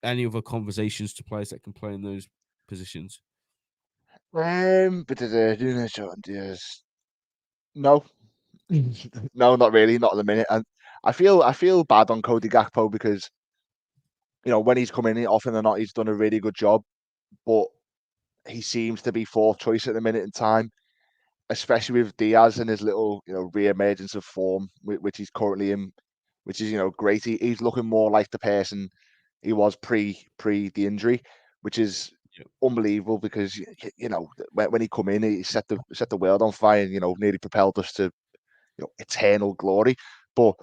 any other conversations to players that can play in those positions? But no, no, not really, not at the minute. And I feel bad on Cody Gakpo because when he's come in, often than not, he's done a really good job, but he seems to be fourth choice at the minute in time, especially with Diaz and his little re-emergence of form, which he's currently in, which is great. He's looking more like the person he was pre the injury, which is unbelievable because when he come in, he set the world on fire and nearly propelled us to eternal glory. But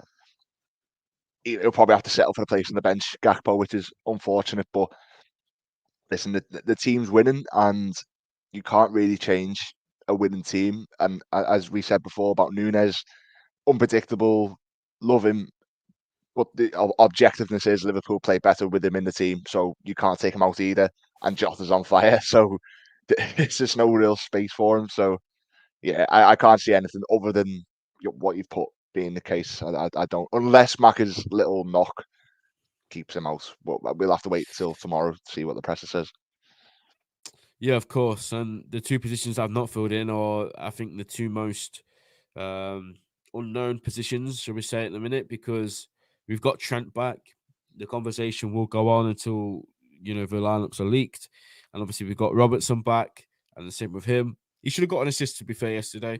he'll probably have to settle for a place on the bench, Gakpo, which is unfortunate. But listen, the team's winning, and you can't really change a winning team. And as we said before about Nunes, unpredictable. Love him. But the objectiveness is Liverpool play better with him in the team, so you can't take him out either. And Jota's on fire, so there's just no real space for him. So yeah, I can't see anything other than what you've put being the case. I don't, unless Macca's little knock keeps him out. But we'll have to wait till tomorrow to see what the presser says. Yeah, of course. And the two positions I've not filled in are, I think, the two most unknown positions, shall we say, at the minute, because we've got Trent back. The conversation will go on until, the lineups are leaked. And obviously, we've got Robertson back, and the same with him. He should have got an assist, to be fair, yesterday.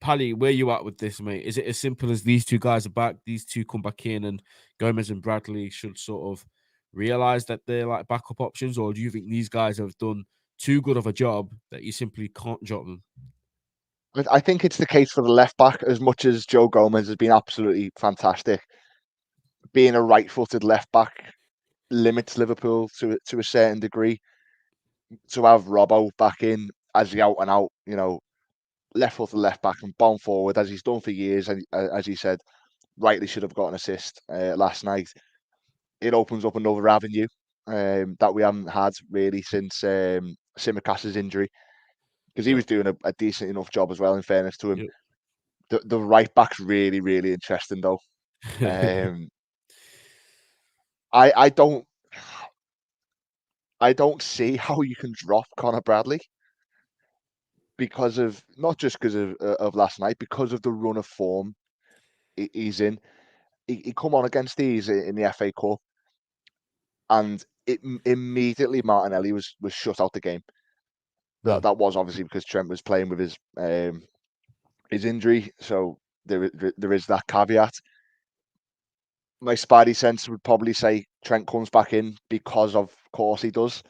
Paddy, where you at with this, mate? Is it as simple as these two guys are back, these two come back in, and Gomez and Bradley should sort of realize that they're like backup options, or do you think these guys have done too good of a job that you simply can't drop them? I think it's the case for the left back. As much as Joe Gomez has been absolutely fantastic, being a right-footed left back limits Liverpool to a certain degree. To have Robbo back in as the out and out, left-footed left back and bomb forward as he's done for years, and as he said, rightly should have got an assist last night. It opens up another avenue that we haven't had really since Simicas's injury, because he was doing a decent enough job as well. In fairness to him, the right back's really, really interesting though. I don't see how you can drop Connor Bradley because of not just because of last night, because of the run of form he's in. He come on against these in the FA Cup, and immediately Martinelli was shut out the game. That was obviously because Trent was playing with his injury, so there is that caveat. My spidey sense would probably say Trent comes back in because of course he does.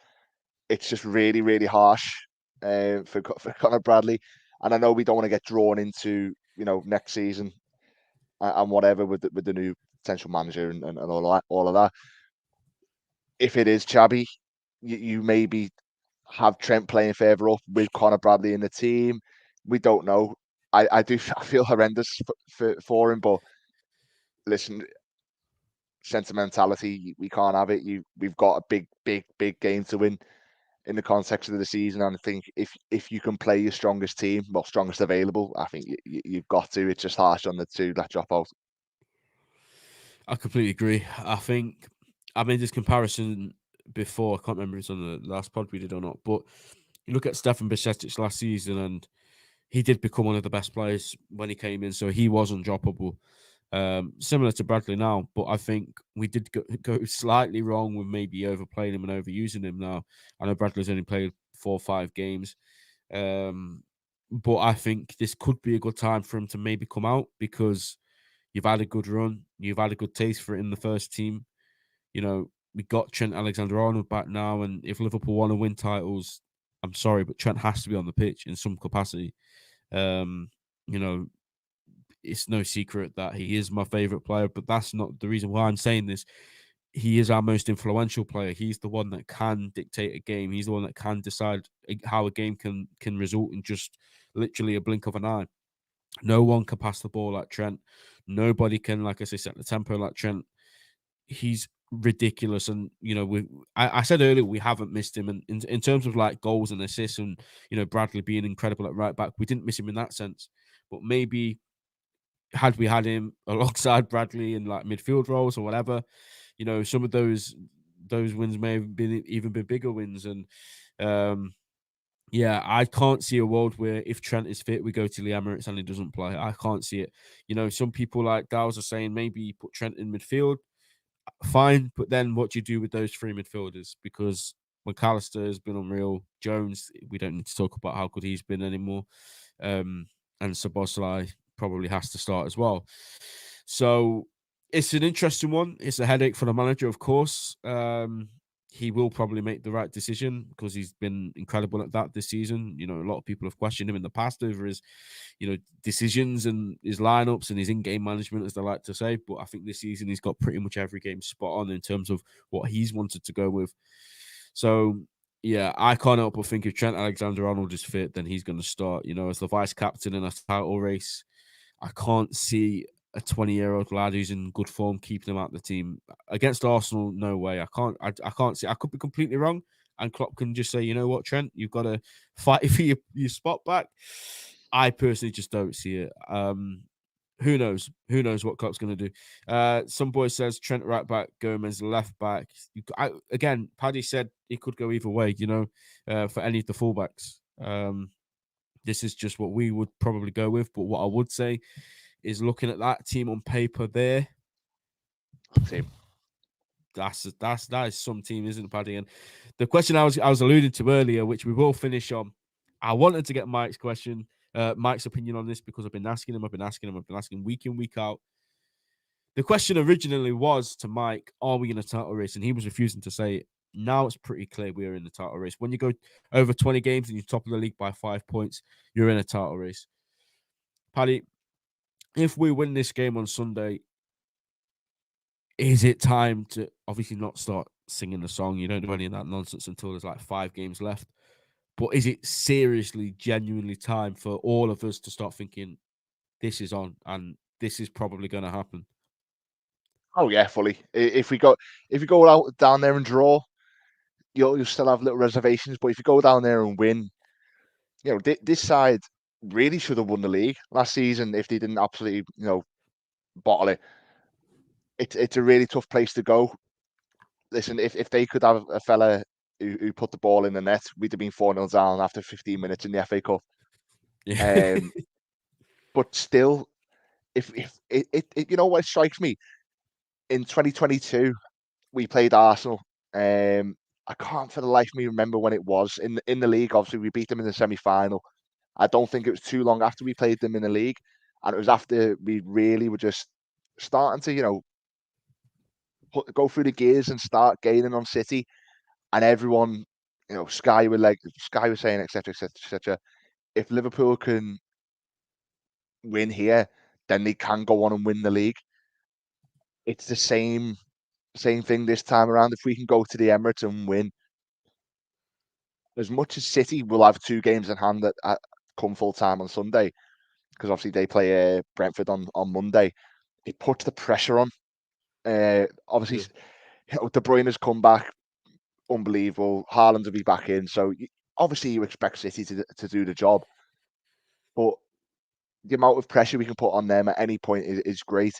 It's just really, really harsh for Connor Bradley. And I know we don't want to get drawn into, next season and whatever with the new potential manager and all of that. If it is Chabby, you maybe have Trent playing further up with Connor Bradley in the team. We don't know. I feel horrendous for him, but listen, sentimentality, we can't have it. We've got a big game to win in the context of the season, and I think if you can play your strongest team, well, strongest available, I think you've got to. It's just harsh on the two that drop out. I completely agree. I think I made this comparison before. I can't remember if it's on the last pod we did or not, but you look at Stefan Bajcetic last season, and he did become one of the best players when he came in, so he was undroppable. Similar to Bradley now, but I think we did go slightly wrong with maybe overplaying him and overusing him now. I know Bradley's only played 4 or 5 games, but I think this could be a good time for him to maybe come out because you've had a good run, you've had a good taste for it in the first team. We got Trent Alexander-Arnold back now, and if Liverpool want to win titles, I'm sorry, but Trent has to be on the pitch in some capacity. It's no secret that he is my favorite player, but that's not the reason why I'm saying this. He is our most influential player. He's the one that can dictate a game. He's the one that can decide how a game can result in just literally a blink of an eye. No one can pass the ball like Trent. Nobody can, like I say, set the tempo like Trent. He's ridiculous. And, I said earlier, we haven't missed him. And in terms of like goals and assists and, Bradley being incredible at right back, we didn't miss him in that sense. But maybe had we had him alongside Bradley in like midfield roles or whatever, some of those wins may have been even been bigger wins. And I can't see a world where if Trent is fit, we go to the Emirates and he doesn't play. I can't see it. Some people like Dow's are saying maybe put Trent in midfield. Fine, but then what do you do with those 3 midfielders? Because McAllister has been unreal. Jones, we don't need to talk about how good he's been anymore. And Szoboszlai probably has to start as well. So it's an interesting one. It's a headache for the manager, of course. He will probably make the right decision because he's been incredible at that this season. A lot of people have questioned him in the past over his, decisions and his lineups and his in-game management, as they like to say. But I think this season he's got pretty much every game spot on in terms of what he's wanted to go with. So, yeah, I can't help but think if Trent Alexander-Arnold is fit, then he's going to start, as the vice captain in a title race. I can't see a 20-year-old lad who's in good form keeping him out of the team. Against Arsenal, no way. I can't see. I could be completely wrong, and Klopp can just say, you know what, Trent, you've got to fight for your spot back. I personally just don't see it. Who knows? Who knows what Klopp's going to do? Some boy says Trent right back, Gomez left back. Again, Paddy said it could go either way, for any of the fullbacks. This is just what we would probably go with. But what I would say is looking at that team on paper there, Team. that is some team, isn't it, Paddy? And the question I was alluding to earlier, which we will finish on, I wanted to get Mike's question, Mike's opinion on this, because I've been asking him week in, week out. The question originally was to Mike, are we in a title race? And he was refusing to say it. Now it's pretty clear we are in the title race. When you go over 20 games and you're top of the league by 5 points, you're in a title race. Paddy, if we win this game on Sunday, is it time to obviously not start singing the song? You don't do any of that nonsense until there's like 5 games left. But is it seriously, genuinely time for all of us to start thinking this is on and this is probably going to happen? Oh yeah, fully. If we go out down there and draw, you'll still have little reservations. But if you go down there and win, this side really should have won the league last season if they didn't absolutely, bottle it. It's a really tough place to go. Listen, if they could have a fella who put the ball in the net, we'd have been 4-0 down after 15 minutes in the FA Cup. Yeah. But still, if you know what strikes me, in 2022 we played Arsenal. I can't for the life of me remember when it was in the league. Obviously, we beat them in the semi-final. I don't think it was too long after we played them in the league, and it was after we really were just starting to, go through the gears and start gaining on City, and everyone, Sky was saying, etc., etc., etc. If Liverpool can win here, then they can go on and win the league. It's the same thing this time around. If we can go to the Emirates and win, as much as City will have 2 games in hand that come full time on Sunday, because obviously they play Brentford on Monday, it puts the pressure on. Obviously, De Bruyne has come back, unbelievable. Haaland will be back in, so obviously you expect City to do the job, but the amount of pressure we can put on them at any point is great.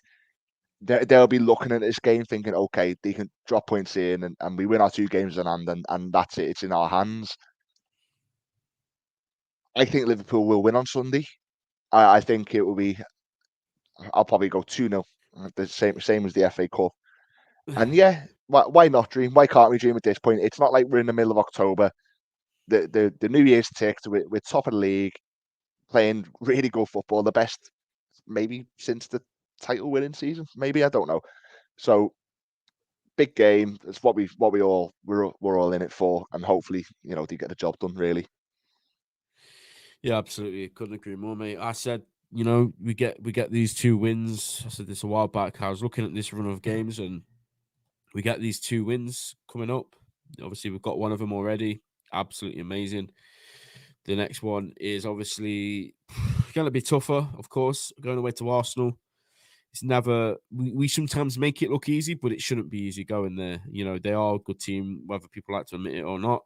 They'll be looking at this game thinking, okay, they can drop points in and we win our 2 games in hand, and that's it. It's in our hands. I think Liverpool will win on Sunday. I think it will be. I'll probably go 2-0. The same as the FA Cup. And yeah, why not dream? Why can't we dream at this point? It's not like we're in the middle of October. The New Year's ticked. We're top of the league, playing really good football, the best maybe since the title winning season. Maybe, I don't know. So big game. It's what we're all in it for, and hopefully, they get the job done. Really. Yeah, absolutely. Couldn't agree more, mate. I said, we get these 2 wins. I said this a while back. I was looking at this run of games, and we get these 2 wins coming up. Obviously, we've got one of them already. Absolutely amazing. The next one is obviously going to be tougher, of course, going away to Arsenal. It's never, we sometimes make it look easy, but it shouldn't be easy going there. They are a good team, whether people like to admit it or not.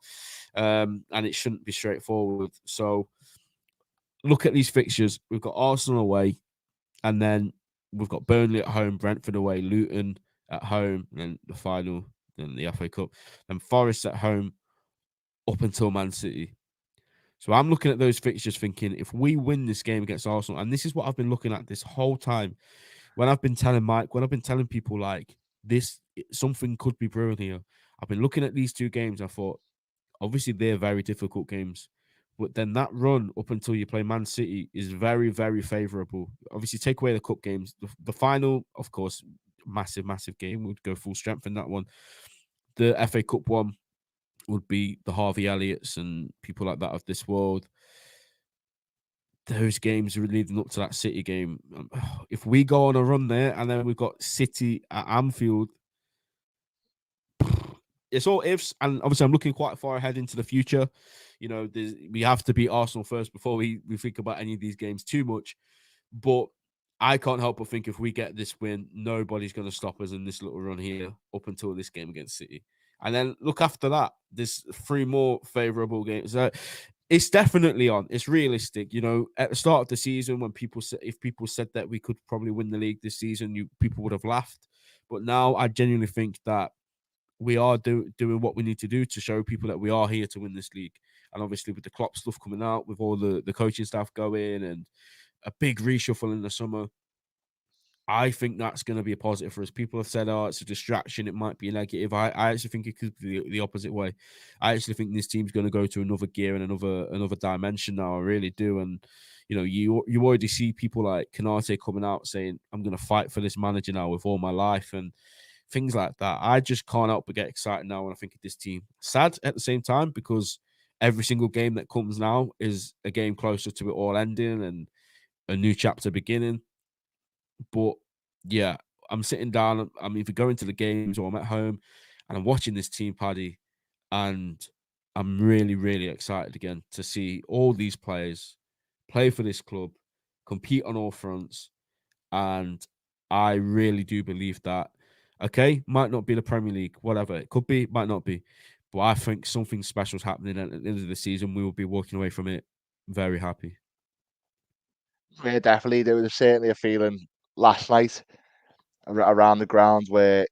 And it shouldn't be straightforward. So look at these fixtures. We've got Arsenal away, and then we've got Burnley at home, Brentford away, Luton at home, and then the final, then the FA Cup, and Forest at home up until Man City. So I'm looking at those fixtures thinking, if we win this game against Arsenal, and this is what I've been looking at this whole time, when I've been telling Mike, when I've been telling people like this, something could be brewing here. I've been looking at these 2 games. I thought, obviously, they're very difficult games. But then that run up until you play Man City is very, very favourable. Obviously, take away the cup games. The final, of course, massive, massive game. Would go full strength in that one. The FA Cup one would be the Harvey Elliots and people like that of this world. Those games are leading up to that City game. If we go on a run there and then we've got City at Anfield, it's all ifs. And obviously, I'm looking quite far ahead into the future. We have to beat Arsenal first before we think about any of these games too much. But I can't help but think if we get this win, nobody's going to stop us in this little run here up until this game against City. And then look after that, there's 3 more favourable games. It's definitely on. It's realistic. You know, at the start of the season, when if people said that we could probably win the league this season, people would have laughed. But now I genuinely think that we are doing what we need to do to show people that we are here to win this league. And obviously with the Klopp stuff coming out, with all the coaching staff going and a big reshuffle in the summer, I think that's going to be a positive for us. People have said, oh, it's a distraction. It might be a negative. I actually think it could be the opposite way. I actually think this team's going to go to another gear and another dimension now. I really do. And, you know, you already see people like Kanate coming out saying, I'm going to fight for this manager now with all my life and things like that. I just can't help but get excited now when I think of this team. Sad at the same time because every single game that comes now is a game closer to it all ending and a new chapter beginning. But yeah, I'm sitting down. I'm either going to the games or I'm at home and I'm watching this team, Paddy, and I'm really, really excited again to see all these players play for this club, compete on all fronts. And I really do believe that, okay, might not be the Premier League, whatever. It could be, might not be. But I think something special is happening at the end of the season. We will be walking away from it very happy. Yeah, definitely. There was certainly a feeling last night around the ground where,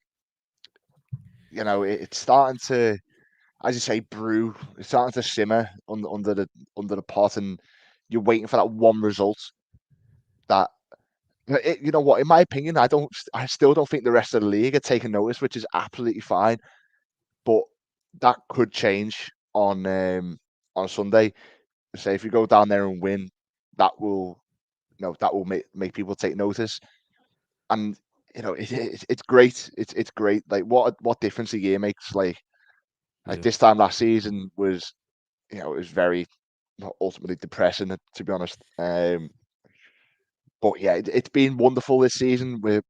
you know, it's starting to, as you say, brew. It's starting to simmer under the pot, and you're waiting for that one result. That you know what? In my opinion, I still don't think the rest of the league are taking notice, which is absolutely fine. But that could change on Sunday. Say if you go down there and win, that will, you know, that will make people take notice. And you know, it's great. It's great. Like what difference a year makes. Like Yeah. this time last season was, you know, it was very ultimately depressing, to be honest. But yeah, it's been wonderful this season. We're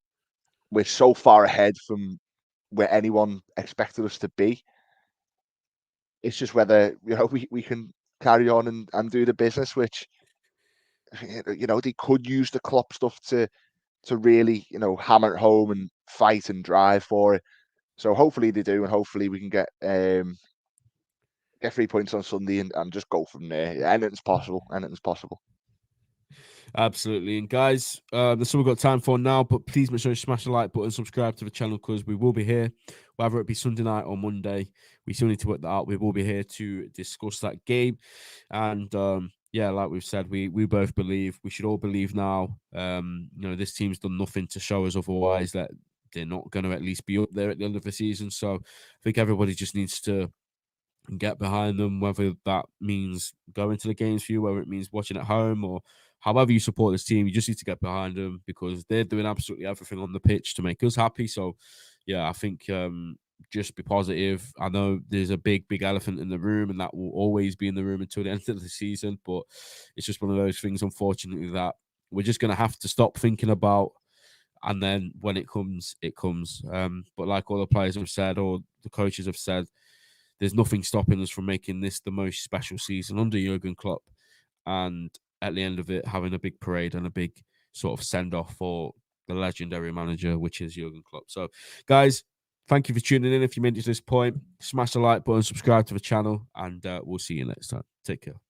so far ahead from where anyone expected us to be. It's just whether, you know, we can carry on and do the business, which, you know, they could use the Klopp stuff to really, you know, hammer it home and fight and drive for it. So hopefully they do, and hopefully we can get 3 points on Sunday and just go from there. Yeah, anything's possible. Anything's possible. Absolutely. And guys, that's all we've got time for now, but please make sure you smash the like button, subscribe to the channel, because we will be here, whether it be Sunday night or Monday. We still need to work that out. We will be here to discuss that game. And yeah, like we've said, we both believe, we should all believe now, you know, this team's done nothing to show us otherwise that they're not going to at least be up there at the end of the season. So I think everybody just needs to get behind them, whether that means going to the games for you, whether it means watching at home, or however you support this team. You just need to get behind them because they're doing absolutely everything on the pitch to make us happy. So, yeah, I think just be positive. I know there's a big elephant in the room, and that will always be in the room until the end of the season. But it's just one of those things, unfortunately, that we're just going to have to stop thinking about. And then when it comes, it comes. But like all the players have said, or the coaches have said, there's nothing stopping us from making this the most special season under Jurgen Klopp, and at the end of it, having a big parade and a big sort of send off for the legendary manager, which is Jurgen Klopp. So, guys, thank you for tuning in. If you made it to this point, smash the like button, subscribe to the channel, and we'll see you next time. Take care.